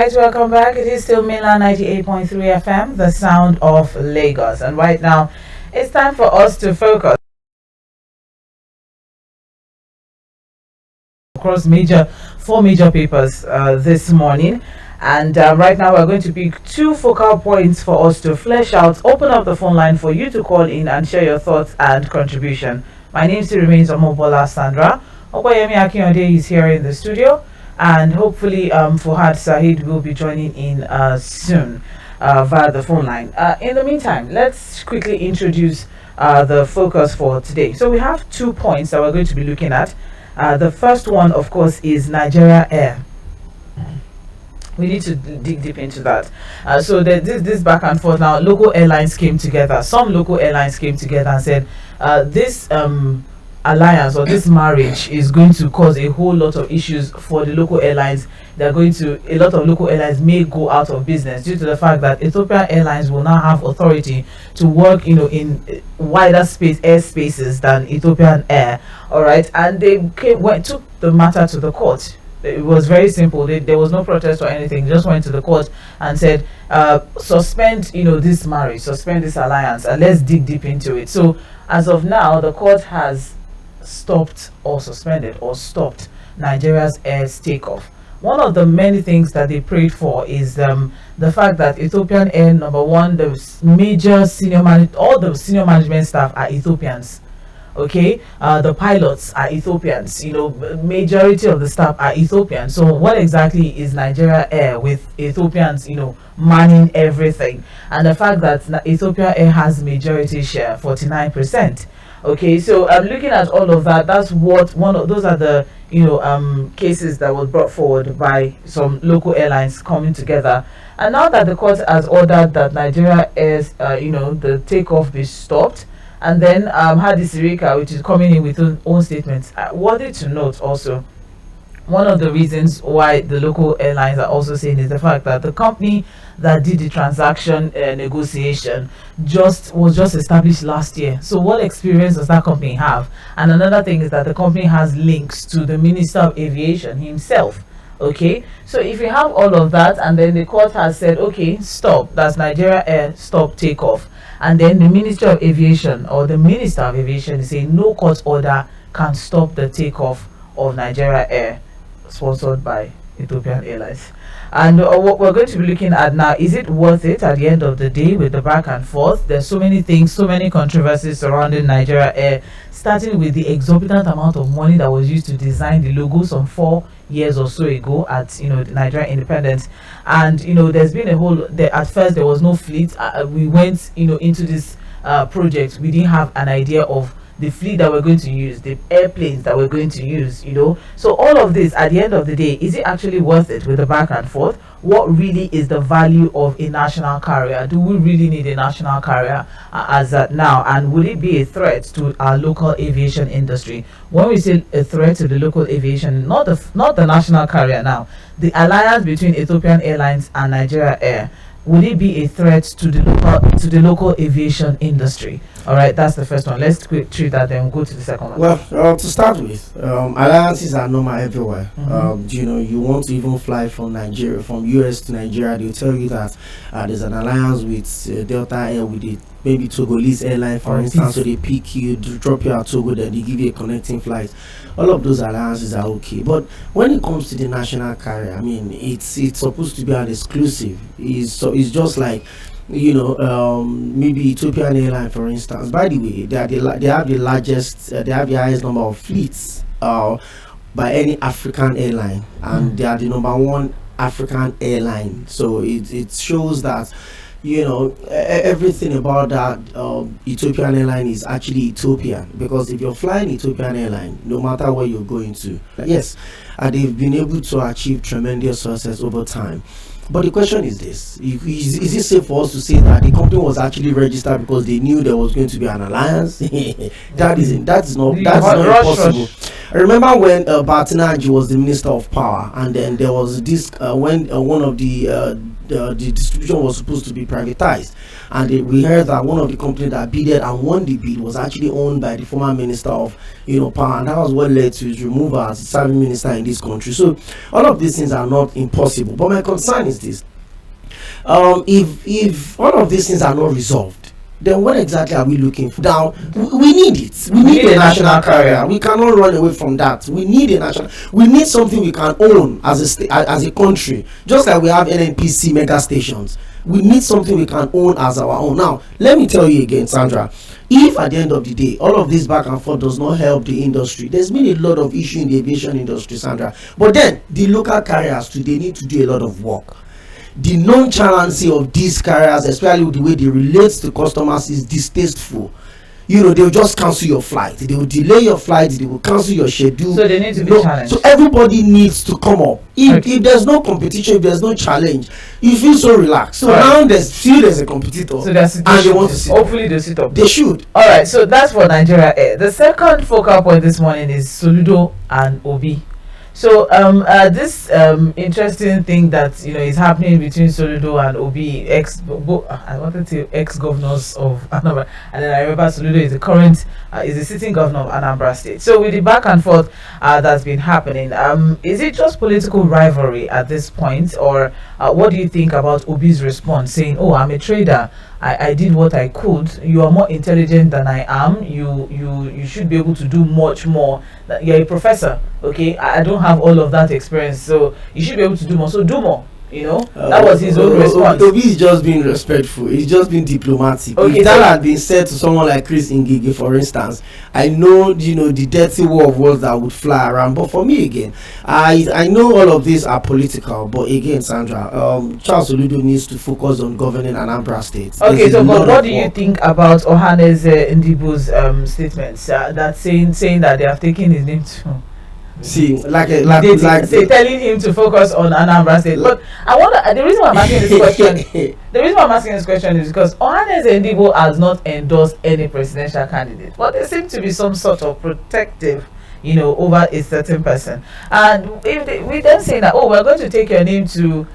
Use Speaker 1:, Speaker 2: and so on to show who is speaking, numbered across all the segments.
Speaker 1: right, welcome back. It is still Mainland 98.3 FM, the sound of Lagos. And right now, it's time for us to focus across four major papers this morning. And right now, we're going to pick two focal points for us to flesh out, open up the phone line for you to call in and share your thoughts and contribution. My name still remains Omobola Sandra. Okoyemi Akinode is here in the studio. And hopefully Fuhad Saeed will be joining in soon via the phone line. In the meantime, let's quickly introduce the focus for today. So we have 2 points that we're going to be looking at. The first one, of course, is Nigeria Air. We need to dig deep into that. So this back and forth now, local airlines came together. Some local airlines came together and said this alliance or this marriage is going to cause a whole lot of issues for the local airlines. A lot of local airlines may go out of business due to the fact that Ethiopian Airlines will now have authority to work, in wider airspaces than Ethiopian Air. All right, and they took the matter to the court. It was very simple. There was no protest or anything. Just went to the court and said, suspend, this marriage, suspend this alliance, and let's dig deep into it. So as of now, the court has stopped or suspended or stopped Nigeria's air's takeoff. One of the many things that they prayed for is the fact that Ethiopian Air, number one, all the senior management staff are Ethiopians. Okay, the pilots are Ethiopians. Majority of the staff are Ethiopian. So what exactly is Nigeria Air with Ethiopians, manning everything? And the fact that Ethiopia Air has majority share, 49%. Okay, so I'm looking at all of that. That's those are the cases that was brought forward by some local airlines coming together. And now that the court has ordered that Nigeria Air's the takeoff be stopped, and then Hadi Sirika, which is coming in with own statements. Worthy to note also, one of the reasons why the local airlines are also saying is the fact that the company that did the transaction negotiation was just established last year. So what experience does that company have? And another thing is that the company has links to the Minister of Aviation himself. Okay, so if you have all of that, and then the court has said, okay, stop, that's Nigeria Air, stop takeoff. And then the Ministry of Aviation or the Minister of Aviation is saying no court order can stop the takeoff of Nigeria Air, sponsored by Ethiopian Airlines. And what we're going to be looking at now, is it worth it at the end of the day with the back and forth? There's so many things, so many controversies surrounding Nigeria Air, starting with the exorbitant amount of money that was used to design the logo some 4 years or so ago at Nigeria Independence. And there's been at first there was no fleet. We went into this project, we didn't have an idea of the fleet that we're going to use, the airplanes that we're going to use, So all of this, at the end of the day, is it actually worth it with the back and forth? What really is the value of a national carrier? Do we really need a national carrier as at now? And will it be a threat to our local aviation industry? When we say a threat to the local aviation, not the national carrier now, the alliance between Ethiopian Airlines and Nigeria Air, will it be a threat to the local aviation industry? All right, that's the first one. Let's treat that, then we'll go to the second one.
Speaker 2: Well, to start with, alliances are normal everywhere. You want to even fly from Nigeria, from US to Nigeria, they'll tell you that there's an alliance with Delta Air, with the maybe Togolese airline, for instance, so they pick you, drop you at Togo, then they give you a connecting flight. All of those alliances are okay, but when it comes to the national carrier, I mean, it's supposed to be an exclusive. It's just like maybe Ethiopian Airline, for instance. By the way, they have the highest number of fleets by any African airline, and they are the number one African airline. So it shows that everything about that Ethiopian Airline is actually Ethiopian, because if you're flying Ethiopian Airline, no matter where you're going to, yes, they've been able to achieve tremendous success over time. But the question is this: is it safe for us to say that the company was actually registered because they knew there was going to be an alliance? That's not possible. I remember when Bartinaji was the Minister of Power, and then there was this when one of the the distribution was supposed to be privatized, and we heard that one of the companies that bidded and won the bid was actually owned by the former minister of power, and that was what led to his removal as the serving minister in this country. So all of these things are not impossible, but my concern is this: if all of these things are not resolved, then what exactly are we looking for? Now, we need it. We need a national carrier. We cannot run away from that. We need a national. We need something we can own as a country, just like we have NNPC mega stations. We need something we can own as our own. Now, let me tell you again, Sandra. If at the end of the day, all of this back and forth does not help the industry, there's been a lot of issue in the aviation industry, Sandra. But then the local carriers too, they need to do a lot of work. The nonchalancy of these carriers, especially with the way they relate to customers, is distasteful. They'll just cancel your flight, they will delay your flight, they will cancel your schedule.
Speaker 1: So they need to be challenged.
Speaker 2: So everybody needs to come up. If there's no competition, if there's no challenge, you feel so relaxed. So now there's a competitor,
Speaker 1: so
Speaker 2: and they want to sit
Speaker 1: hopefully they sit up.
Speaker 2: They should.
Speaker 1: All right, so that's for Nigeria Air. The second focal point this morning is Soludo and Obi. So this interesting thing that is happening between Soludo and Obi, I wanted to ex-governors of Anambra, and then I remember Soludo is the sitting governor of Anambra State. So with the back and forth that's been happening, is it just political rivalry at this point, or what do you think about Obi's response, saying, "Oh, I'm a trader. I did what I could. You are more intelligent than I am. You should be able to do much more. You're a professor, okay? I don't have all of that experience, so you should be able to do more. So do more." That was his own response.
Speaker 2: Obi is just being respectful. He's just being diplomatic.
Speaker 1: Okay,
Speaker 2: if that had been said to someone like Chris Ngige, for instance, I know the dirty war of words that would fly around. But for me again, I know all of these are political. But again, Sandra, Charles Soludo needs to focus on governing Anambra State.
Speaker 1: Okay, so but what do you think about Ohaneze Ndibu's statements that saying that they have taken his name to?
Speaker 2: See,
Speaker 1: telling him to focus on Anambra State. But I wonder, the reason why I'm asking this question is because Ohaneze Ndibu has not endorsed any presidential candidate, but there seems to be some sort of protective, over a certain person. And if we then say that, we're going to take your name to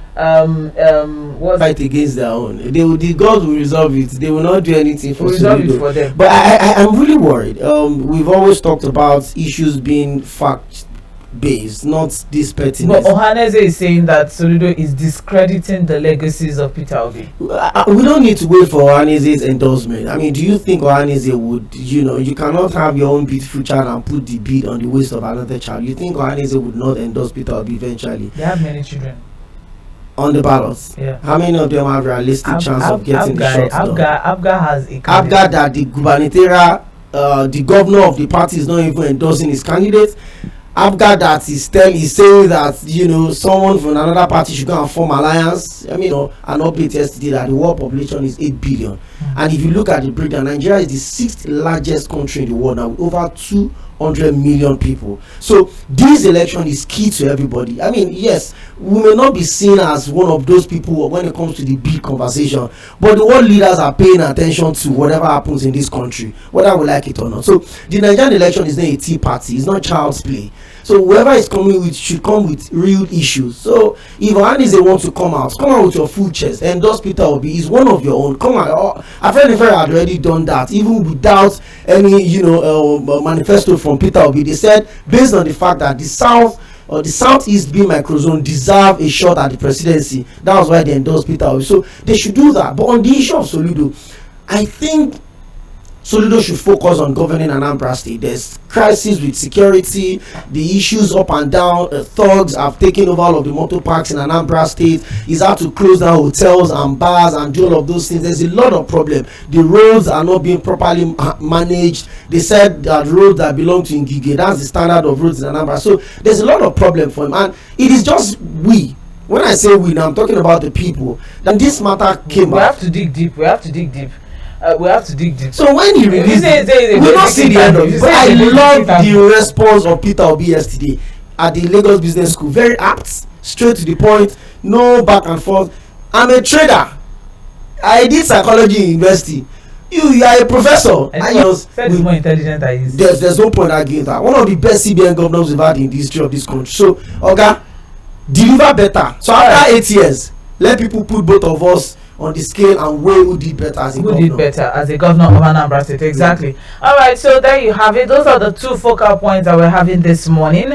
Speaker 2: fight against their own, the gods will resolve it. They will not do anything for
Speaker 1: them.
Speaker 2: But I'm really worried. We've always talked about issues being fact based, not this pettiness.
Speaker 1: But Ohaneze is saying that Soludo is discrediting the legacies of Peter Obi.
Speaker 2: We don't need to wait for Ohaneze's endorsement. I mean, do you think Ohaneze would, you cannot have your own beautiful child and put the bead on the waist of another child? You think Ohaneze would not endorse Peter Obi eventually?
Speaker 1: They have many children
Speaker 2: on the ballots.
Speaker 1: Yeah.
Speaker 2: How many of them have realistic chance of getting the shots done?
Speaker 1: Abga has a candidate.
Speaker 2: Abga, that the gubernatorial, the governor of the party is not even endorsing his candidate. Abga, that is saying that someone from another party should go and form alliance. I mean, an update yesterday that the world population is 8 billion. And if you look at the breakdown, Nigeria is the 6th largest country in the world now, with over 200 million people. So this election is key to everybody. I mean, yes, we may not be seen as one of those people when it comes to the big conversation, but the world leaders are paying attention to whatever happens in this country, whether we like it or not. So the Nigerian election is not a tea party, it's not child's play. So whoever is coming with should come with real issues. So if Ohaneze wants to come out with your full chest. Endorse Peter Obi. He's one of your own. Come on. Afenifere had already done that, even without any manifesto from Peter Obi. They said, based on the fact that the South or the Southeast being microzone deserve a shot at the presidency, that was why they endorsed Peter Obi. So they should do that. But on the issue of Soludo, I think Soludo should focus on governing Anambra State. There's crisis with security, the issues up and down. Thugs have taken over all of the motor parks in Anambra State. He's had to close down hotels and bars and do all of those things. There's a lot of problem. The roads are not being properly managed. They said that roads that belong to Ngige, that's the standard of roads in Anambra. So there's a lot of problem for him, and it is just we. When I say we, now I'm talking about the people. Then this matter came.
Speaker 1: We have to dig deep. We have to dig deep.
Speaker 2: So when he released it, we don't see the end of it. But I love the response of Peter Obi yesterday at the Lagos Business School. Very apt, straight to the point, no back and forth. I'm a trader. I did psychology in university. You are a professor.
Speaker 1: And he said he's more intelligent than he is.
Speaker 2: There's no point arguing that. One of the best CBN governors we've had in the history of this country. So, Oga, deliver better. So after 8 years, let people put both of us on the scale and weigh who did better as a governor.
Speaker 1: Who did better as a governor of Anambra State? Exactly. All right, so there you have it. Those are the two focal points that we're having this morning.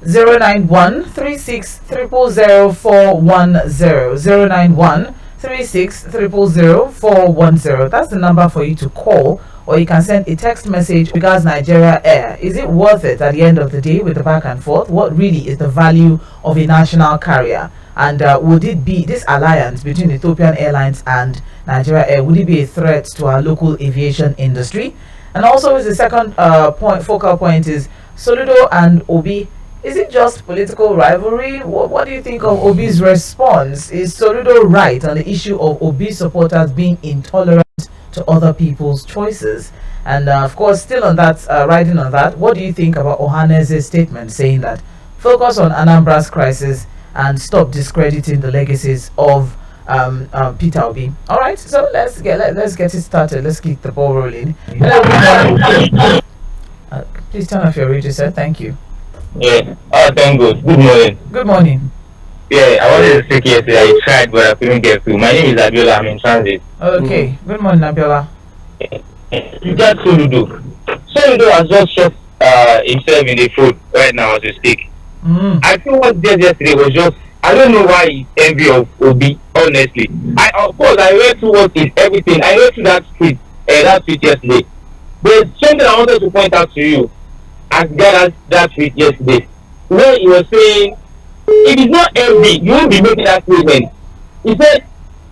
Speaker 1: 091 36 000 410 091 36 000 410. That's the number for you to call, or you can send a text message regards Nigeria Air. Is it worth it at the end of the day with the back and forth? What really is the value of a national carrier? And would it be this alliance between Ethiopian Airlines and Nigeria Air? Would it be a threat to our local aviation industry? And also, is the second focal point is Soludo and Obi. Is it just political rivalry? What do you think of Obi's response? Is Soludo right on the issue of Obi supporters being intolerant to other people's choices? And of course, still on that, riding on that, what do you think about Ohanese's statement saying that focus on Anambra's crisis and stop discrediting the legacies of Peter Obi? All right, so let's get it started. Let's keep the ball rolling. Hello, good morning. Please turn off your radio set. Thank you.
Speaker 3: Yeah. Oh, thank God. Good morning.
Speaker 1: Good morning.
Speaker 3: Yeah, I wanted to speak yesterday. I tried, but I couldn't get through. My name is Abiola. I'm in transit.
Speaker 1: Okay. Good morning, Abiola.
Speaker 3: You got Soludo. Soludo has just shot himself in the foot right now as we speak. I think what he did yesterday was just, I don't know why he's envy of Obi, honestly. Of course, I read through what is everything. I read through that tweet yesterday. But something I wanted to point out to you, as God that tweet yesterday, where he was saying, if it's not envy, you won't be making that statement. He said,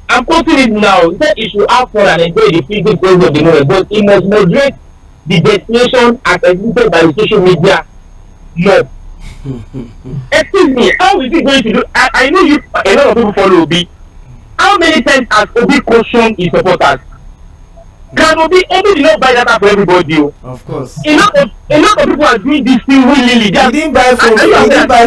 Speaker 3: I'm quoting it now, he said he should have fun and enjoy the fleeting praise of the moment, but he must moderate the destination as exhibited by the social media mob. Excuse me, how is he going to do? I know you, a lot of people follow Obi. How many times has Obi cautioned his supporters? Can Obi did not buy data for everybody?
Speaker 2: Of course.
Speaker 3: A lot of people are doing this thing willingly.
Speaker 2: He didn't buy phone. He didn't buy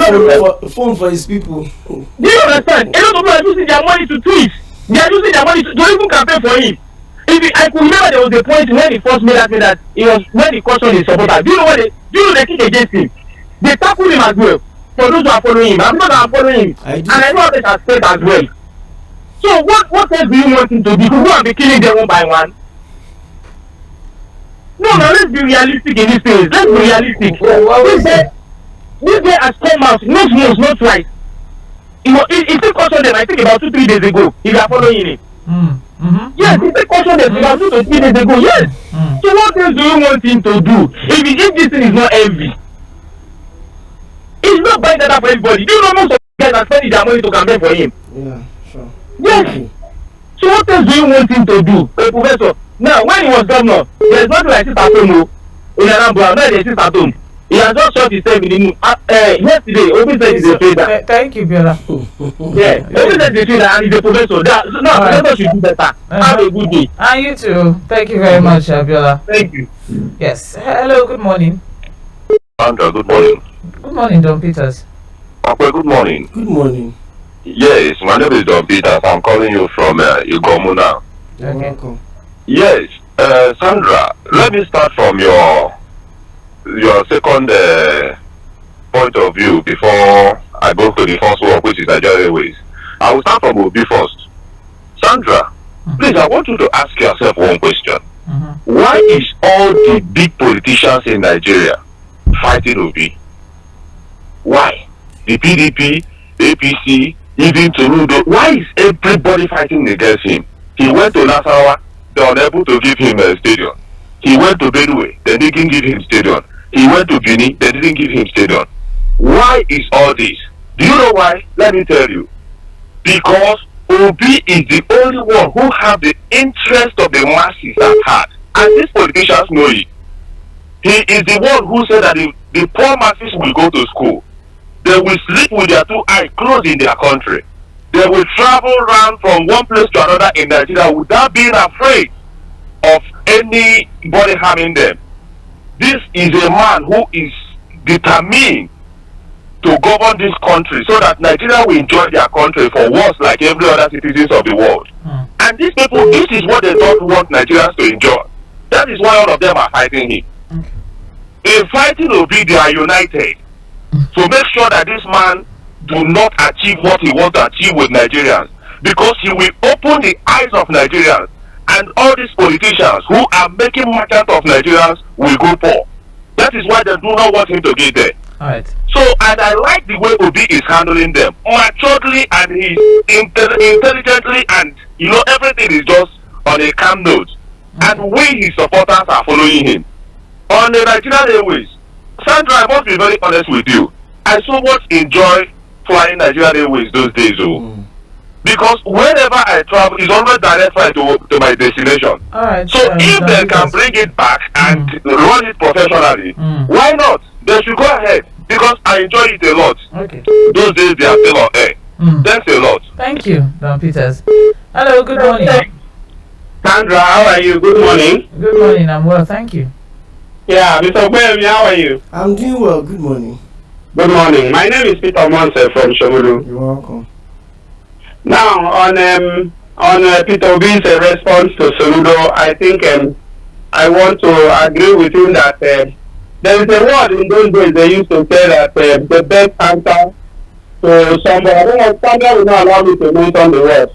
Speaker 2: phone for his people.
Speaker 3: Do you understand? A lot of people are using their money to tweet. They are using their money to even campaign for him. I could remember there was a point when he first made that it was when he cautioned his supporters. Do you know they kick against him? They tackle him as well. For those who are following him, I'm not that are following him, and I know others are said as well. So what else do you want him to do? To go and be killing them one by one? No, let's be realistic in this thing. Let's be realistic. This guy has come out not once, not twice. He still cautioned them, I think about 2-3 days ago, if you are following him. Yes, he still cautioned them about 2 to 3 days ago, yes. So what else do you want him to do? If this thing is not envy, he's not buying that for everybody. Do you know most of the guys are spending their money to campaign for him?
Speaker 2: Yeah, sure.
Speaker 3: Yes. So what else do you want him to do? Professor, now when he was governor, there's nothing like sit at home in Anambra. Now they sit at home. He has just shot himself in the moon. Yesterday, Obi said he's a trader.
Speaker 1: Thank you, Biola.
Speaker 3: Yeah, Obi said he's a trader and he's a professor. Now, professor should do better. Have a good day.
Speaker 1: And you too. Thank you very much, Biola.
Speaker 3: Thank you.
Speaker 1: Yes. Hello, good morning.
Speaker 4: Andrew, good morning.
Speaker 1: Good morning, Don Peters.
Speaker 4: Okay, good morning.
Speaker 2: Good morning.
Speaker 4: Yes, my name is Don Peters. I'm calling you from Igomu now.
Speaker 2: You're welcome.
Speaker 4: Yes, Sandra, let me start from your second point of view before I go to the first one, which is Nigeria Airways. I will start from Obi first. Sandra, please, I want you to ask yourself one question. Why is all the big politicians in Nigeria fighting Obi? Why? The PDP, APC, even Soludo, why is everybody fighting against him? He went to Nasarawa, they were unable to give him a stadium. He went to Benue, they didn't give him stadium. He went to Guinea, they didn't give him stadium. Why is all this? Do you know why? Let me tell you. Because Obi is the only one who have the interest of the masses at heart. And these politicians know it. He is the one who said that the poor masses will go to school. They will sleep with their 2 eyes closed in their country. They will travel around from one place to another in Nigeria without being afraid of anybody harming them. This is a man who is determined to govern this country so that Nigeria will enjoy their country for once like every other citizens of the world. And these people, this is what they don't want Nigerians to enjoy. That is why all of them are fighting him. In fighting Obi, they are united to make sure that this man do not achieve what he wants to achieve with Nigerians, because he will open the eyes of Nigerians, and all these politicians who are making merchants of Nigerians will go poor. That is why they do not want him to get there.
Speaker 1: All right.
Speaker 4: So, and I like the way Obi is handling them maturely, and he's intelligently, and everything is just on a calm note. And we, his supporters, are following him. On the Nigerian Airways, Sandra, I must be very honest with you. I so much enjoy flying Nigerian Airways those days, because whenever I travel, it's always direct flight to my destination.
Speaker 1: All right.
Speaker 4: So if they can bring it back and run it professionally, why not? They should go ahead, because I enjoy it a lot.
Speaker 1: Okay.
Speaker 4: Those days they are still on air. Thanks a lot.
Speaker 1: Thank you, Don Peters. Hello, good morning.
Speaker 5: Sandra, how are you? Good morning.
Speaker 1: Good morning, I'm well, thank you.
Speaker 5: Yeah, Mr. Gwemi, how are you?
Speaker 2: I'm doing well. Good morning.
Speaker 5: Good morning. My name is Peter Monse from Shomulu.
Speaker 2: You're welcome.
Speaker 5: Now, on Peter Obi's response to Soludo, I think I want to agree with him that there is a word in those days they used to say that the best answer to somebody, I don't know, Sandra will not allow me to mention the word.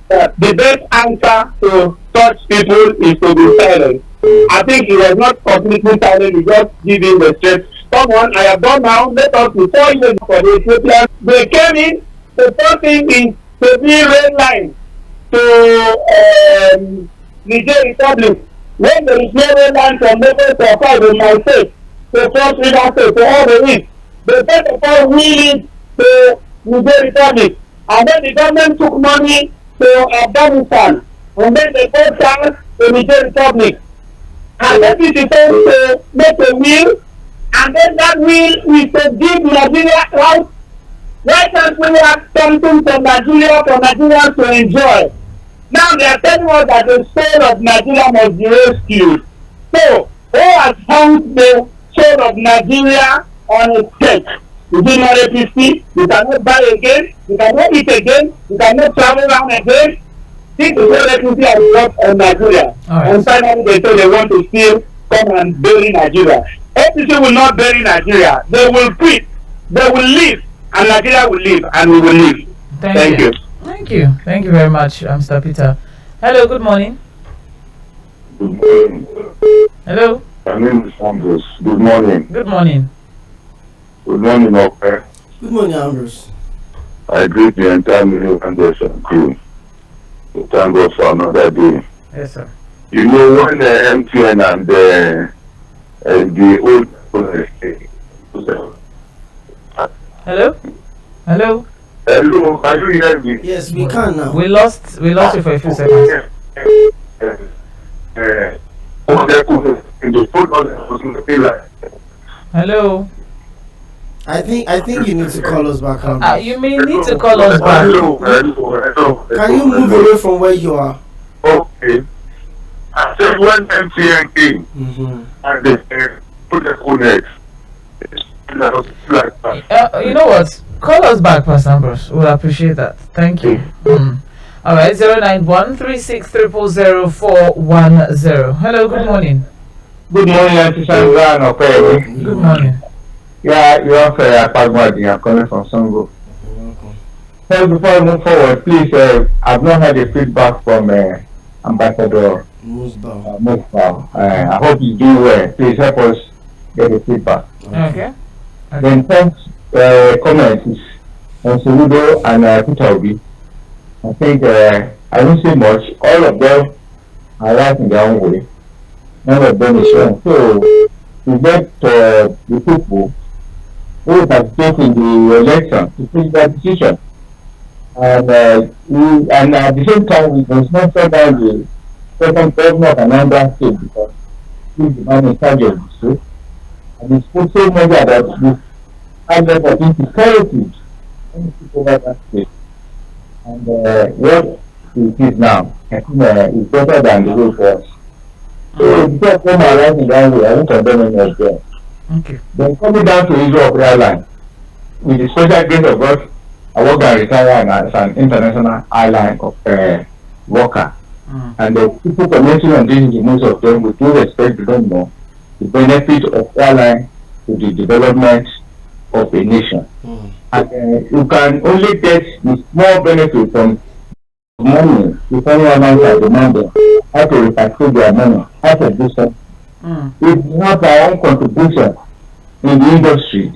Speaker 5: The best answer to such people is to be silent. I think he was not completely silent, he just giving the straight. Come on, I have done now, let us be 4 years for the Ethiopians. They came in, the first thing is to be red line to Niger Republic. When there is no red line from Lagos to Akwa in my state, to Cross River State, to all the east, they first of all wheeling to Niger Republic. And then the government took money to Afghanistan, and then they go south to Niger Republic. And then it is supposed to make a will, and then that will is to give Nigeria right. Why can't we have something for Nigeria for Nigerians to enjoy? Now they are telling us that the soul of Nigeria must be rescued. So, who has found the soul of Nigeria on its head? You do not APC, you cannot buy again, you cannot eat again, you cannot travel around again. This is what APC has got on Nigeria. Right. And finally they say they want to still come and bury Nigeria. APC will not bury Nigeria. They will quit. They will leave. And Nigeria will live, and we will live. Thank you.
Speaker 1: Thank you. Thank you very much, Mr. Peter. Hello, good morning.
Speaker 4: Good morning.
Speaker 1: Hello.
Speaker 4: My name is Ambrose. Good morning.
Speaker 1: Good morning.
Speaker 4: Good morning, okay.
Speaker 2: Good morning, Ambrose.
Speaker 4: I greet the entire Million Foundation crew. To thank God for another day.
Speaker 1: Yes, sir.
Speaker 4: You know, when the MTN and the old
Speaker 1: Hello? Hello?
Speaker 4: Hello, can you hear me?
Speaker 2: Yes, we can now.
Speaker 1: We lost you for a few seconds. Hello?
Speaker 2: I think you need to call us back.
Speaker 1: You may need to call us back.
Speaker 4: Hello.
Speaker 2: Can you move away from where you are?
Speaker 4: Okay. I said when MTN came and they put the connect.
Speaker 1: You know what? Call us back, Pastor Ambrose. We'll appreciate that. Thank you. All right, 09136000410. Hello, good morning.
Speaker 5: Good morning, Auntie Sandra. Okay.
Speaker 1: Good morning.
Speaker 5: Yeah, you are fair. I'm calling from Songo. So before I move forward, please, I've not had a feedback from Ambassador Musbao. I hope you do well. Please help us get the feedback.
Speaker 1: Okay.
Speaker 5: Then first comment is on Soludo and Peter Obi. I think I don't say much. All of them are right in their own way. None of them is wrong. So to get the people who participate in the election to take that decision. And at the same time, we must not shut down the second governor of another state because he's the man in charge of the state. And it's put so much that the target of insecurity when people over that state. And what it is now, I think is better than the way it was. So if you come around in that way, I won't condemn any of them.
Speaker 1: Okay.
Speaker 5: Then coming down to Israel of airline, with the special grace of God, I work and retire as an international airline of worker. And the people commenting on this, most of them, with due respect, they don't know the benefit of airline to the development of a nation. and you can only get the small benefit from money if anyone else has demanded how to repatriate their money, how to do something. If we have our own contribution in the industry,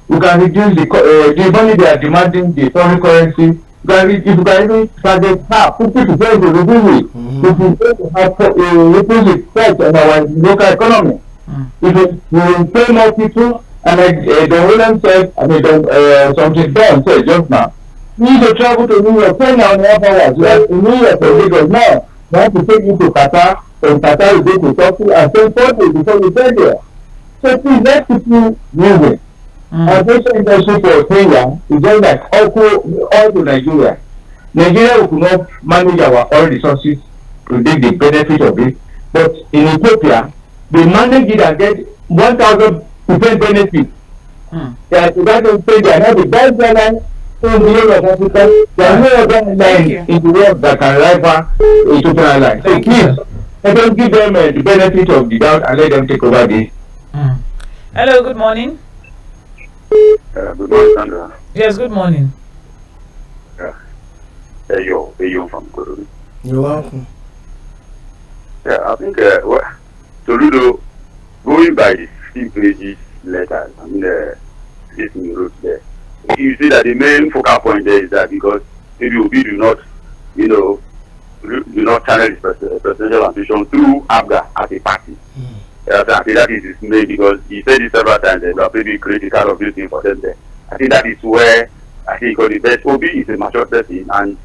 Speaker 5: you can reduce the money they are demanding, the foreign currency. If you can even target half, 50% to reduce it. If you going to have reduce the effect on our local economy. If we will pay more people, and like Don William said, I mean, something Don said just now, you need to travel to New York, 10.5 hours. You are in New York for Lagos now. You have to take you to Qatar, from Qatar you go to Turkey, and same 4 days before you get there. So please, let people moving. Our nation industry for Kenya is just like all to Nigeria. Nigeria will not manage our oil resources to take the benefit of it, but in Ethiopia, they manage it and get 1,000% benefit. They are to say they are not the best airline in the whole of Africa. There are no other airline in the world that can rival Ethiopian Airlines. So please, let us give them the benefit of the doubt and let them take over this.
Speaker 1: Hello, good morning.
Speaker 6: Good morning, Sandra.
Speaker 1: Yes, good morning.
Speaker 6: Hey, yo, from Korea.
Speaker 2: You're welcome.
Speaker 6: Yeah, I think, Toledo, going by the 15 pages letter, I mean, this you wrote there, you see that the main focal point there is that because maybe Obi do not channel his presidential ambition through ABGA as a party. I think that is his main, because he said it several times, that maybe critical of this thing for them there. I think that is where I think the best. Obi is a mature person and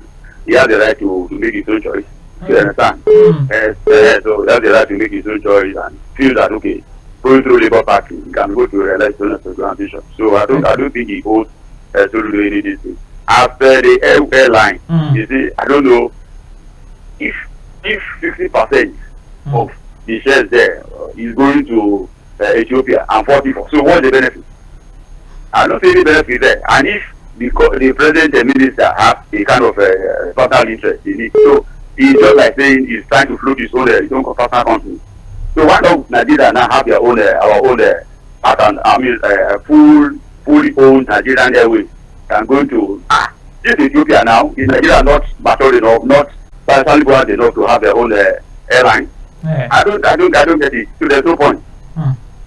Speaker 6: he has the right to make his own choice. You understand? So he has the right to make his own choice and feel that okay, going through Labour Party, he can go to realize his own ambition. So I don't think he owes to do any of these things. After the airline, you see, I don't know if 60% of the shares there is going to Ethiopia and 44. So what's the benefit? I don't see any benefit there. And if the president and minister have a kind of personal interest in it, so he's just like saying he's trying to float his own personal company. So why don't Nigeria now have their own our own pattern? I mean, fully owned Nigerian Airways and going to this Ethiopia now is Nigeria not mature enough, not financially buoyant enough to have their own airline. Yeah. I don't get it. So there's no point.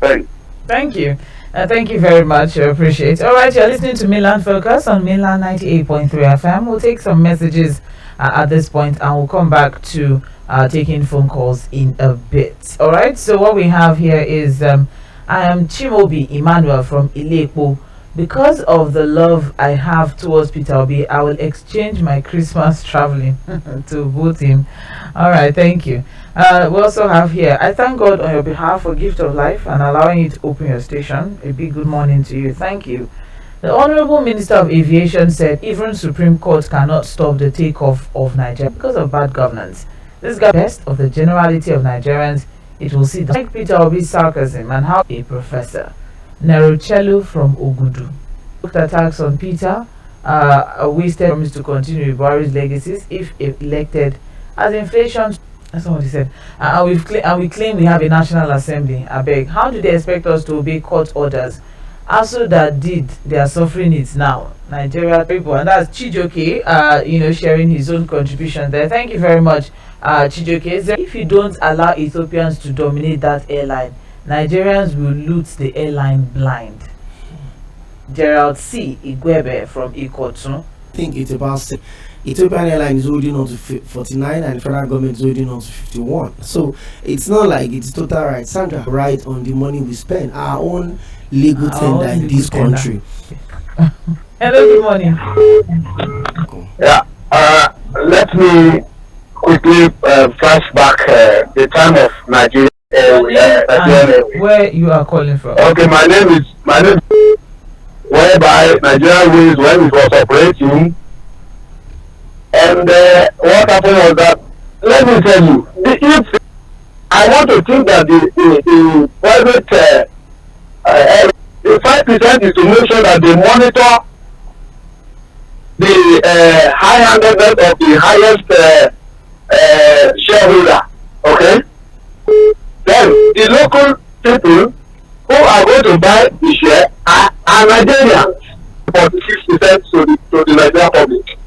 Speaker 6: Thanks.
Speaker 1: Thank you. Thank you very much. I appreciate it. All right, you're listening to Mainland Focus on Mainland 98.3 FM. We'll take some messages at this point and we'll come back to taking phone calls in a bit. All right, so what we have here is I am Chimobi Emmanuel from Ilekpo. Because of the love I have towards Peter Obi, I will exchange my Christmas traveling to vote him. All right, thank you. We also have here, I thank God on your behalf for gift of life and allowing you to open your station. A big good morning to you. Thank you. The Honorable Minister of Aviation said even Supreme Court cannot stop the takeoff of Nigeria because of bad governance. This guy, best of the generality of Nigerians, it will see like Peter Obi's sarcasm and how a professor. Nerochelu from Ogudu. Attacks on Peter wasted promise to continue with Buhari's legacies if elected as inflation. That's what he said. And we claim we have a National Assembly. I beg. How do they expect us to obey court orders? Also, that they are suffering it now. Nigeria people, and that's Chijoke. Sharing his own contribution there. Thank you very much, Chijoke. If you don't allow Ethiopians to dominate that airline, Nigerians will loot the airline blind. Gerald C. Igwebe from Ikotun.
Speaker 2: I think it's about Ethiopian Airlines is holding on to 49 and the federal government is holding on to 51. So it's not like it's total right. Sandra, right on the money we spend, our own legal tender in this country.
Speaker 1: Hello, good morning.
Speaker 5: Yeah, let me quickly flash back the time of Nigeria.
Speaker 1: Where you are calling from?
Speaker 5: Okay, my name is whereby Nigeria Ways when it was operating, and what happened was that, let me tell you, if I want to think that the private the 5% is to make sure that they monitor the high-handedness of the highest shareholder. Okay. Then the local people who are going to buy the share are Nigerians. 46 present to the Nigerian public.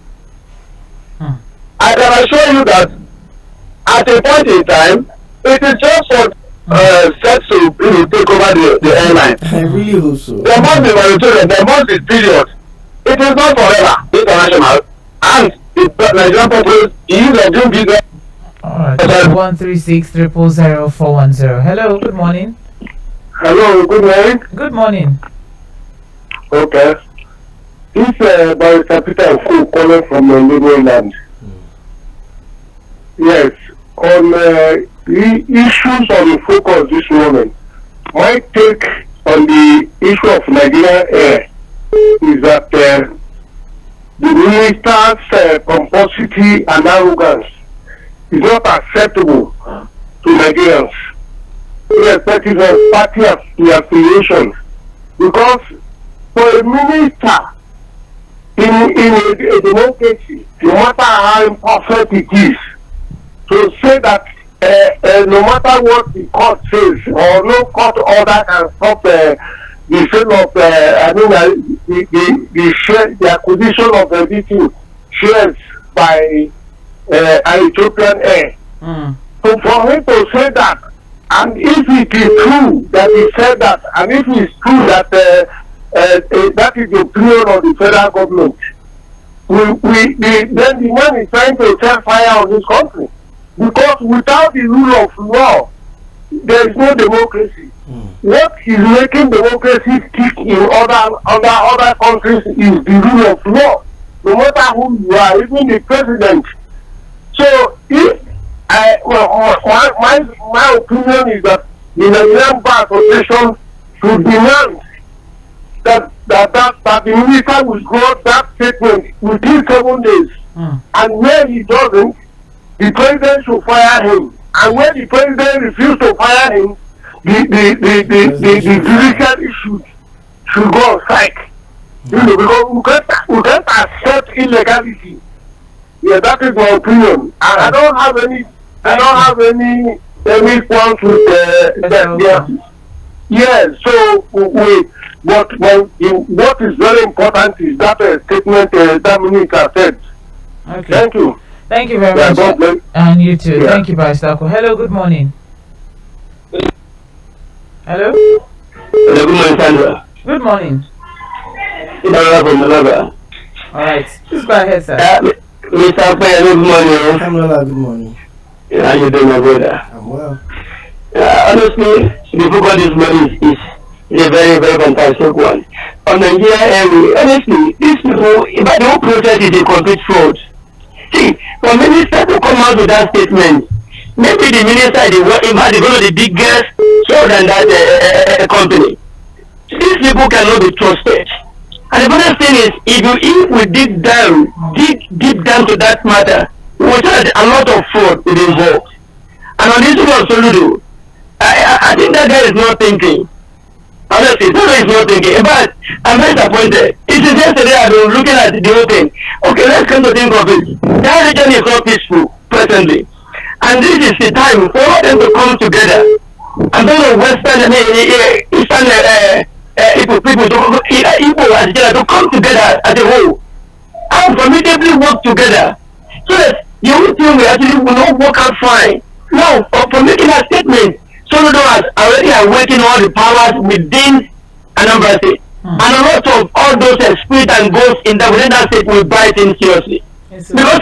Speaker 5: I can assure you that at a point in time, it is just for set to take over the airline.
Speaker 2: I really hope so.
Speaker 5: There must be moratorium, there must be period. It is not forever, international. And the Nigerian people is doing business.
Speaker 1: Alright, 136000410. Hello, good morning.
Speaker 5: Hello, good morning.
Speaker 1: Good morning.
Speaker 5: Okay. This Barrister Peter Fu calling from Mainland. Yes, on the issues on the focus this morning, my take on the issue of Nigerian Air is that the minister's pomposity and arrogance is not acceptable to Nigerians, irrespective of party affiliation, because for a minister in a democracy, no matter how imperfect it is, to say that no matter what the court says or no court order can stop the sale of the acquisition of the shares by Ethiopian Air. So for him to say that, and if it is true that he said that, and if it is true that that is the opinion of the federal government, then the man is trying to set fire on this country. Because without the rule of law, there is no democracy. What is making democracy stick in other countries is the rule of law. No matter who you are, even the president. So if my opinion is that the Nigerian Bar Association should demand that the minister will draw that statement within 7 days. And where he doesn't, the president should fire him. And when the president refuses to fire him, the judicial issue should go on strike. You know, because we can't accept illegality. Yeah, that is my opinion. And I don't have any qualms with that. Yes, so what is very important is that statement that minister said.
Speaker 1: Okay.
Speaker 5: Thank you.
Speaker 1: Thank you very much. And you too.
Speaker 5: Yeah.
Speaker 1: Thank you, Barrister. Hello, good morning. Hello?
Speaker 5: Hello, good morning, Sandra.
Speaker 1: Good morning.
Speaker 5: Good
Speaker 1: Alright, please go ahead, sir.
Speaker 5: Mr. Fair, good morning.
Speaker 2: Kamala, good morning.
Speaker 5: How you doing, my brother?
Speaker 2: I'm well.
Speaker 5: Honestly, the focus this morning is a very, very fantastic one. On Nigeria, honestly, these people, the whole process is a complete fraud. See, for minister to come out with that statement, maybe the minister is one of the biggest fraud in that company. These people cannot be trusted. And the other thing is, if we dig deep down to that matter, we will see that a lot of fraud is involved. And on this one, Soludo, I think that guy is not thinking. Honestly, Soludo is not thinking. But I'm very disappointed. It is yesterday I've been looking at the whole thing. Okay, let's come to think of it. That region is not peaceful presently. And this is the time for them to come together. I'm talking of Western and Eastern people to come together as a whole and formidably work together so that the whole thing will actually will not work out fine. Now, for making a statement, Soludo has already awakened all the powers within Anambra State. And a lot of all those spirit and ghosts within that state will bite in seriously. Because,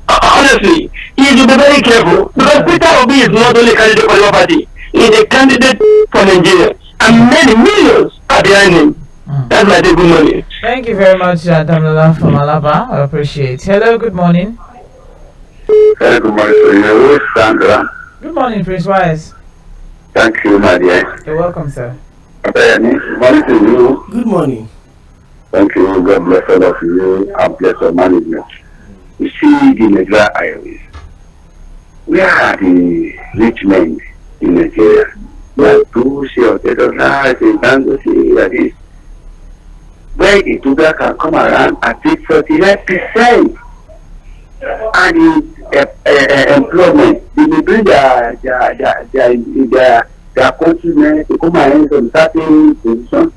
Speaker 5: honestly, he should be very careful. Because Peter Obi is not only a candidate for your party, he is a candidate for Nigeria. And many millions are behind him. That's my good morning.
Speaker 1: Thank you very much, Damila from Alaba. I appreciate. Hello, good morning.
Speaker 6: Very good morning to you, Sandra.
Speaker 1: Good morning, Prince Wise.
Speaker 6: Thank you, my dear.
Speaker 1: You're welcome, sir.
Speaker 6: Good morning to you.
Speaker 2: Good morning.
Speaker 6: Thank you. God bless all of you and bless your management. You see the Nigeria Airways. Where are the rich men in Nigeria? Like Bushi or Tedoras in Dangote, that is. Where Ituga can come around and take 49% and the employment, they will bring their countrymen to come and from certain position.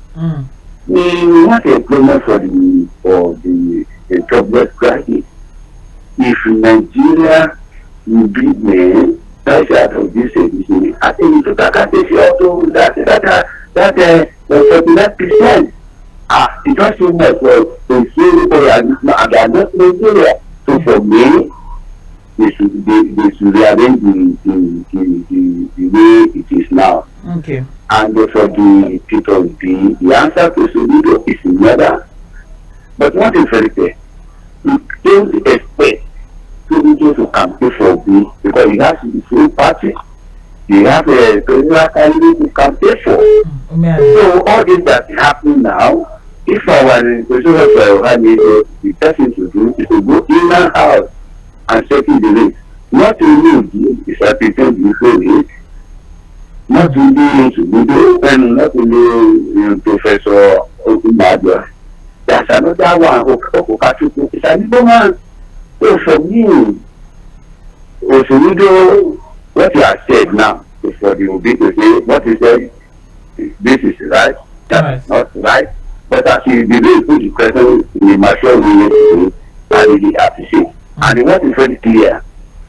Speaker 6: We want employment for the jobless graduates. If Nigeria will be men, that's out of this edition. I think you can say also that 49%. It was so much for the people and they are not Nigeria. So for me, they should rearrange the way it is now.
Speaker 1: Okay.
Speaker 6: And for the people, the answer to Soludo is never. But what is very clear, you don't expect Soludo to campaign for B because he has the same party. He has a presidential candidate to campaign for. So all this that is happening now, if our position of the person to do is to go in and out and settle the rate. Not only is a pretend the not only to Budo and not only Professor Okumadu. There's another one who is an man. So for me, Osumido, what you have said now is for the Obi to say what he said, this is right, that's not right. But as he did put the question in the mature way, I really appreciate. And what is very clear,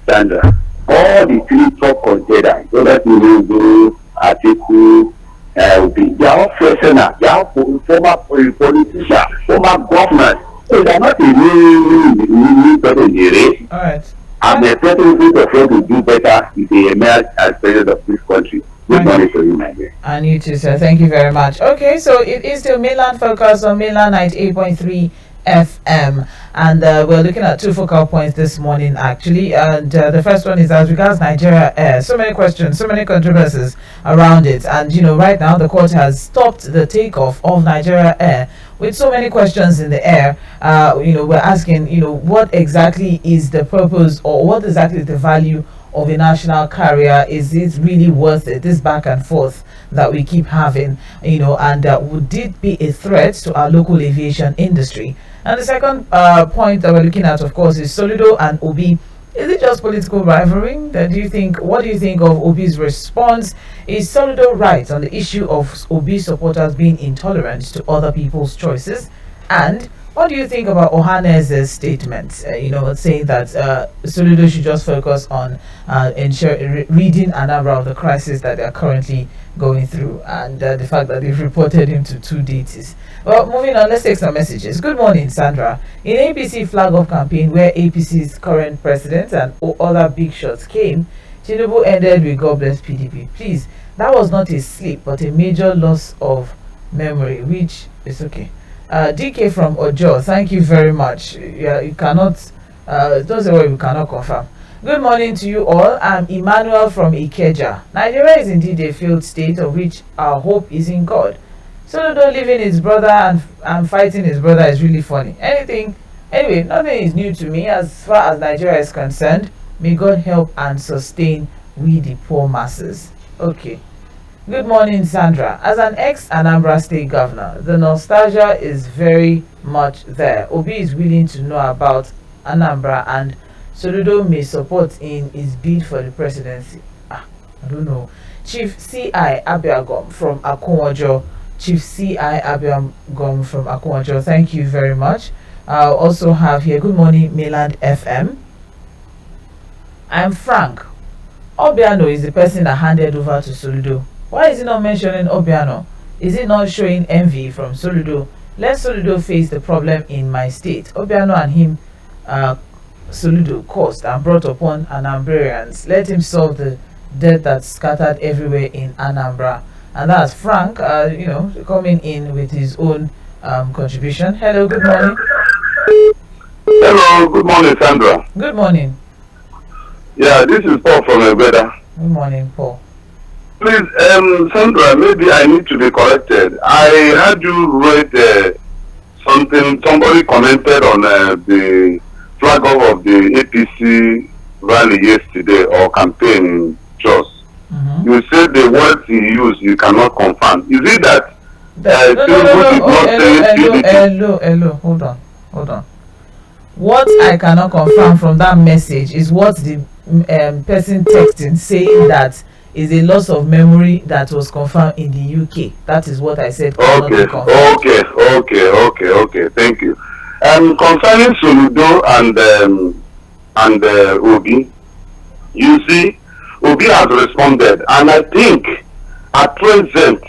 Speaker 6: Sandra, all the three top contenders, whether Tinubu, Atiku, they are all professionals, they are former politicians, former governors. So they are not a new person in the race.
Speaker 1: All right.
Speaker 6: I'm expecting people to do better if they emerge as president of this country. Good morning to you, my dear.
Speaker 1: And you too, sir. Thank you very much. Okay, so it is still Mainland Focus on Mainland 98.3 FM, and we're looking at two focal points this morning actually, and the first one is as regards Nigeria Air. So many questions, so many controversies around it, and right now the court has stopped the takeoff of Nigeria Air with so many questions in the air. We're asking, what exactly is the purpose, or what exactly is the value of a national carrier? Is it really worth it, this back and forth that we keep having, and would it be a threat to our local aviation industry? And the second point that we're looking at, of course, is Soludo and Obi. Is it just political rivalry? What do you think of Obi's response? Is Soludo right on the issue of Obi supporters being intolerant to other people's choices? And what do you think about Ohanese's statement, saying that Soludo should just focus on reading Anambra of the crisis that they are currently going through, and the fact that they've reported him to 2 deities? Well, moving on, let's take some messages. Good morning, Sandra. In APC flag-off campaign where APC's current president and other big shots came, Tinubu ended with God bless PDP. Please, that was not a slip, but a major loss of memory, which is okay. DK from Ojo, thank you very much. Yeah, you cannot, don't say what you cannot confirm. Good morning to you all. I'm Emmanuel from Ikeja. Nigeria is indeed a failed state of which our hope is in God. Soludo leaving his brother and fighting his brother is really funny. Anyway, nothing is new to me as far as Nigeria is concerned. May God help and sustain we the poor masses. Okay. Good morning, Sandra. As an ex-Anambra State Governor, the nostalgia is very much there. Obi is willing to know about Anambra, and Soludo may support in his bid for the presidency. I don't know. Chief C.I. Abiagom from Akunwajo. Chief C.I. Abiagom from Akunwajo, thank you very much. I'll also have here, good morning, Mainland FM. I'm Frank. Obiano is the person that handed over to Soludo. Why is he not mentioning Obiano? Is it not showing envy from Soludo? Let Soludo face the problem in my state. Obiano and him, Soludo caused and brought upon Anambrarians. Let him solve the debt that's scattered everywhere in Anambra. And that's Frank, coming in with his own contribution. Hello, good morning.
Speaker 4: Hello, good morning, Sandra.
Speaker 1: Good morning.
Speaker 4: Yeah, this is Paul from Ebeda.
Speaker 1: Good morning, Paul.
Speaker 4: Please, Sandra, maybe I need to be corrected. I heard you read somebody commented on the flag off of the APC rally yesterday or campaign in Jos. You said the words he used you cannot confirm. Is it that
Speaker 1: hello, hold on. What I cannot confirm from that message is what the person texting saying that is a loss of memory that was confirmed in the UK. That is what I said.
Speaker 4: Okay. Thank you. Concerning Soludo and Obi, you see, Obi has responded, and I think at present,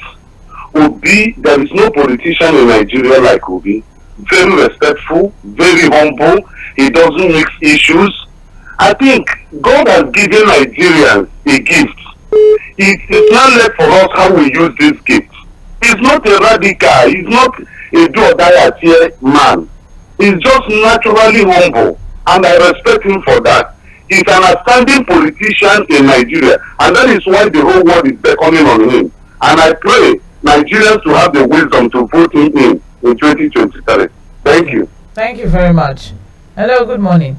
Speaker 4: Obi, there is no politician in Nigeria like Obi. Very respectful, very humble. He doesn't mix issues. I think God has given Nigerians a gift. It's not left for us how we use this gift. He's not a radical. He's not a do or die here man. He's just naturally humble, and I respect him for that. He's an outstanding politician in Nigeria, and that is why the whole world is beckoning on him. And I pray Nigerians to have the wisdom to vote him in 2023. Thank you.
Speaker 1: Thank you very much. Hello, good morning.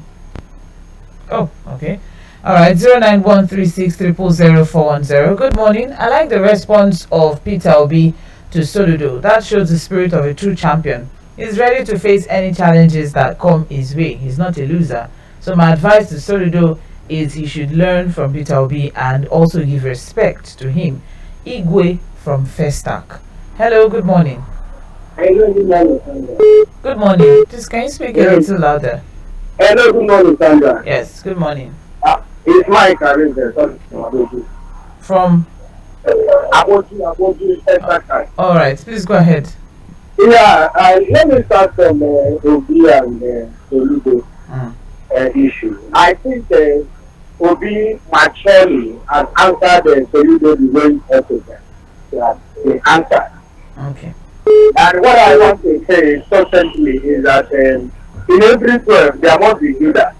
Speaker 1: Oh, okay. All right, 09136000410. Good morning. I like the response of Peter Obi to Soludo. That shows the spirit of a true champion. He's ready to face any challenges that come his way. He's not a loser. So my advice to Soludo is he should learn from Peter Obi and also give respect to him. Igwe from Festac. Hello, good morning.
Speaker 5: Hello, good morning, Sandra.
Speaker 1: Good morning. Just can you speak a little louder?
Speaker 5: Hello, good morning, Sandra.
Speaker 1: Yes, good morning.
Speaker 5: It's Mike Arinde
Speaker 1: From?
Speaker 5: Aboju,
Speaker 1: All right, please go ahead.
Speaker 5: Yeah, let me start from Obi and Soludo issue. I think Obi maturely has answered Soludo the way he has the answer.
Speaker 1: Okay.
Speaker 5: And what I want to say succinctly is that in every 12 there must be Judas.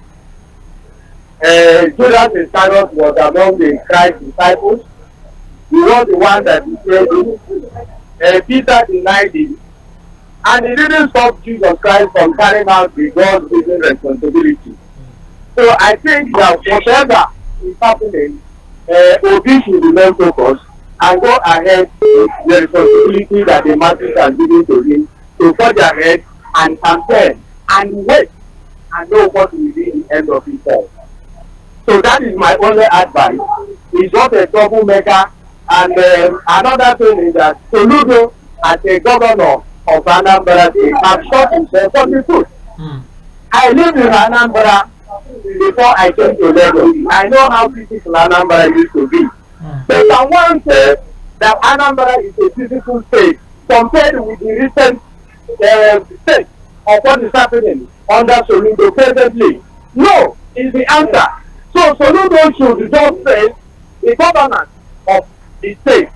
Speaker 5: Judas Iscariot was among the Christ disciples. He was the one that betrayed him. Peter denied him. And he didn't stop Jesus Christ from carrying out the God-given responsibility. So I think that whatever is happening, Obi should remain focused and go ahead with the responsibility that the masses are giving to him to forge ahead and campaign and wait and know what will be the end of it all. So that is my only advice. He's not a troublemaker. And another thing is that Soludo, as a governor of Anambra State, has shot himself on the foot. I lived in Anambra before I came to Lagos. I know how physical Anambra used to be. But I want to say that Anambra is a physical state compared with the recent state of what is happening under Soludo presently. No, is the answer. So Soludo should just face the governance of the state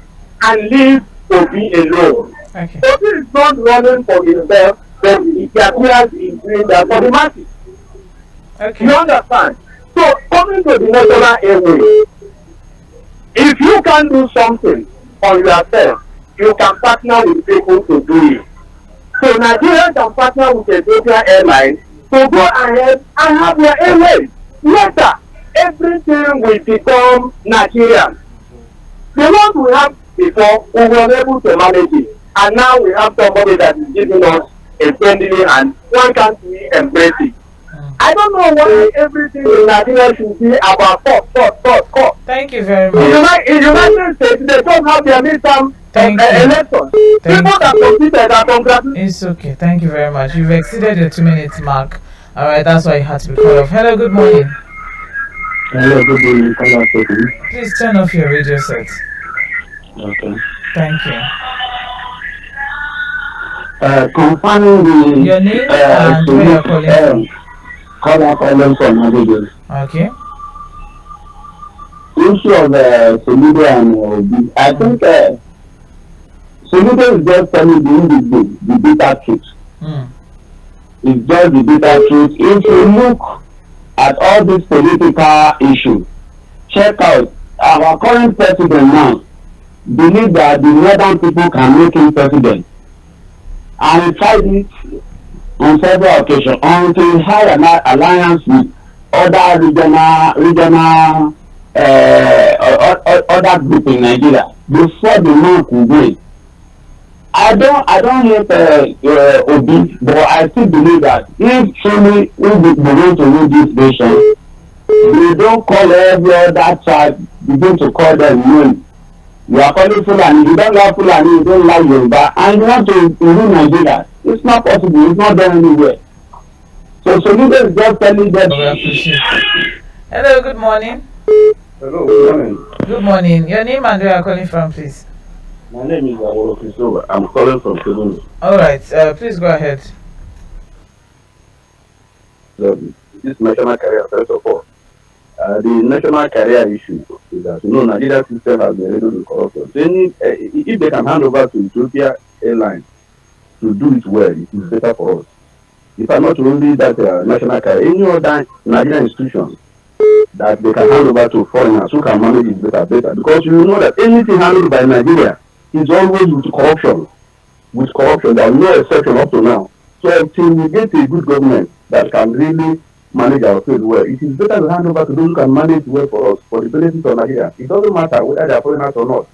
Speaker 5: and leave Obi alone.
Speaker 1: Okay.
Speaker 5: Obi is not running for himself, but he appears in doing that for the masses.
Speaker 1: Okay.
Speaker 5: You understand? So coming to the national airway, if you can do something on yourself, you can partner with people to do it. So Nigeria can partner with Ethiopian Airlines to go ahead and have their airways. Later, everything will become Nigerian. The ones we have before, we were able to manage it. And now we have somebody that is giving us a friendly hand. Why can't we embrace it? I don't know why everything in Nigeria should be about court.
Speaker 1: Thank you very
Speaker 5: In
Speaker 1: much.
Speaker 5: United States, they don't have their midterm elections. People that competed are congratulated.
Speaker 1: It's okay. Thank you very much. You've exceeded your 2 minutes mark. All right, that's why you had to be cut off. Hello, good morning.
Speaker 7: Hello, good morning.
Speaker 1: Please turn off your radio set.
Speaker 7: Okay.
Speaker 1: Thank you.
Speaker 7: Concerning the
Speaker 1: Your name and where you're calling from.
Speaker 7: Calling from Abuja.
Speaker 1: Okay.
Speaker 7: Issue of Soludo and Obi. I think Soludo is just telling the bitter truth. It's just the bitter truth. If you look at all these political issues, check out our current president now. Believe that the northern people can make him president. And he tried it on several occasions until he had an alliance with other regional other group in Nigeria before the man could win. I don't hate Obi, but I still believe that if truly we want to win this nation, They don't call every other tribe, begin to call them names. You are calling Fulani, you don't like Fulani, you don't like Yoruba, and you want to rule Nigeria. It's not possible, it's not done anywhere. So Soludo is just telling them.
Speaker 1: Hello, good morning.
Speaker 8: Hello, good morning.
Speaker 1: Good morning. Your name and where you are calling from, please?
Speaker 8: My name is Awolo Christopher. I'm calling from Soludo.
Speaker 1: All right, please go ahead.
Speaker 8: This national career, first of all, the national career issue is that Nigeria system has been riddled with corruption. So if they can hand over to Ethiopia Airlines to do it well, it is better for us. If I'm not only that national career, any other Nigerian institution that they can hand over to foreigners who can manage it better. Because you know that anything handled by Nigeria is always with corruption. With corruption, there is no exception up to now. So until we get a good government that can really manage our trade well, it is better to hand over to those who can manage well for us, for the benefit of Nigeria. It doesn't matter whether they are foreigners or not.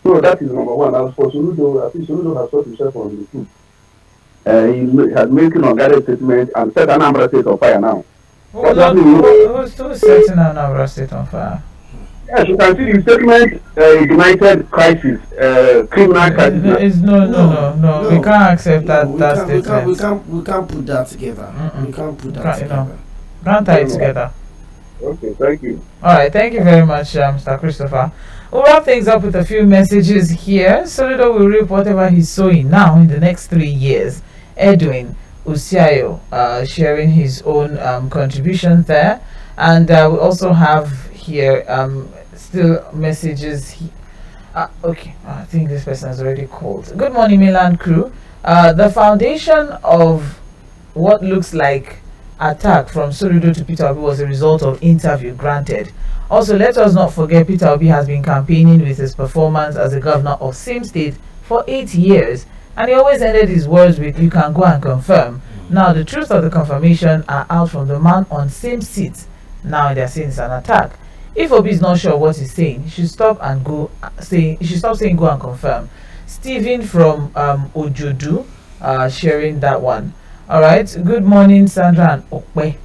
Speaker 8: So that is number one. As for Soludo, I think Soludo has shot himself on the foot. He has made an unguarded statement and set Anambra State on fire now.
Speaker 1: Who's setting Anambra State on fire?
Speaker 8: Yes, you can see the statement, ignited crisis, criminal crisis.
Speaker 1: No. We can't accept that statement.
Speaker 2: We can't put that together. We can't put that together.
Speaker 1: Can't tie it together.
Speaker 8: Okay, thank you.
Speaker 1: All right, thank you very much, Mr. Christopher. We'll wrap things up with a few messages here. Soludo will reap whatever he's sowing now in the next 3 years. Edwin Usiayo sharing his own contribution there. And we also have here still messages. Okay, I think this person has already called. Good morning, Mainland crew. The foundation of what looks like attack from Soludo to Peter Obi was a result of interview granted. Also, let us not forget Peter Obi has been campaigning with his performance as a governor of same state for 8 years, and he always ended his words with "you can go and confirm." Now the truth of the confirmation are out from the man on same seat. Now they're saying it's an attack. If Obi is not sure what he's saying, he should stop saying go and confirm. Stephen from Ojodu sharing that one. All right, good morning, Sandra and Okwe.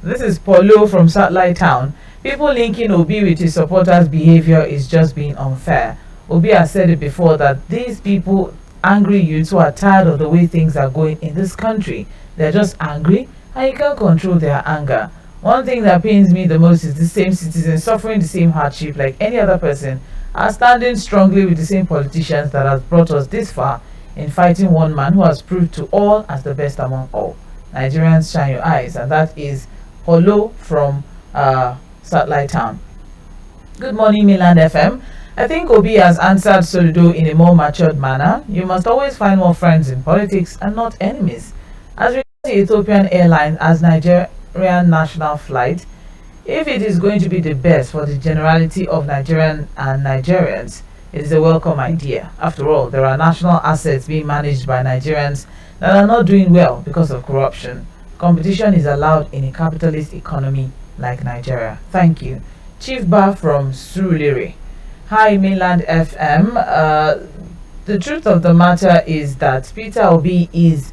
Speaker 1: This is Paulo from Satellite Town. People linking Obi with his supporters' behavior is just being unfair. Obi has said it before that these people, angry youths who are tired of the way things are going in this country, they're just angry and you can't control their anger. One thing that pains me the most is the same citizens suffering the same hardship like any other person are standing strongly with the same politicians that has brought us this far in fighting one man who has proved to all as the best among all. Nigerians, shine your eyes. And that is Polo from Satellite Town. Good morning, Mainland FM. I think Obi has answered Soludo in a more matured manner. You must always find more friends in politics and not enemies. As regards the Ethiopian Airlines as Nigerian national flight, if it is going to be the best for the generality of Nigerian and Nigerians, it is a welcome idea. After all, there are national assets being managed by Nigerians that are not doing well because of corruption. Competition is allowed in a capitalist economy like Nigeria. Thank you. Chief Ba from Surulere. Hi, Mainland FM. The truth of the matter is that Peter Obi's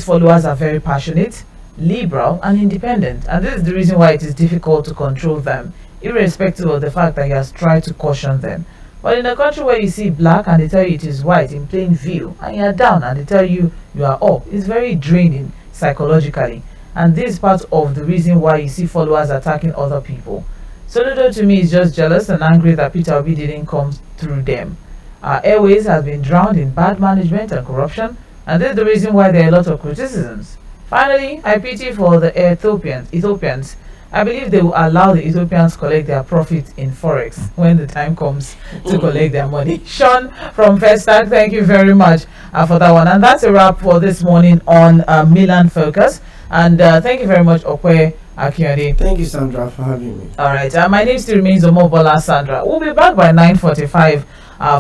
Speaker 1: followers are very passionate, liberal, and independent, and this is the reason why it is difficult to control them, irrespective of the fact that he has tried to caution them. But in a country where you see black and they tell you it is white in plain view, and you are down and they tell you you are up, it's very draining psychologically. And this is part of the reason why you see followers attacking other people. Soludo to me is just jealous and angry that Peter Obi didn't come through them. Our airways has been drowned in bad management and corruption, and this is the reason why there are a lot of criticisms. Finally, I pity for the Ethiopians. I believe they will allow the Ethiopians collect their profits in Forex when the time comes to collect their money. Sean from Festac, thank you very much for that one. And that's a wrap for this morning on Mainland Focus. And thank you very much, Okwe Akiode.
Speaker 2: Thank you, Sandra, for having me.
Speaker 1: All right, my name still remains Omobola Sandra. We'll be back by 9:45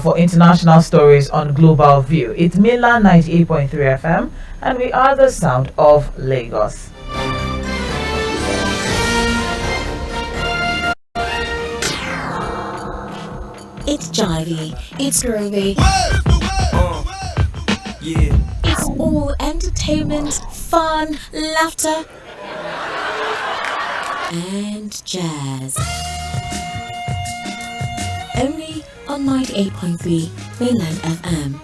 Speaker 1: for international stories on Global View. It's Mainland 98.3 FM, and we are the sound of Lagos.
Speaker 9: It's jivey, it's groovy,
Speaker 10: Yeah.
Speaker 9: it's all entertainment, fun, laughter, and jazz. Only on 98.3 Mainland FM.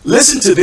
Speaker 10: Listen to this.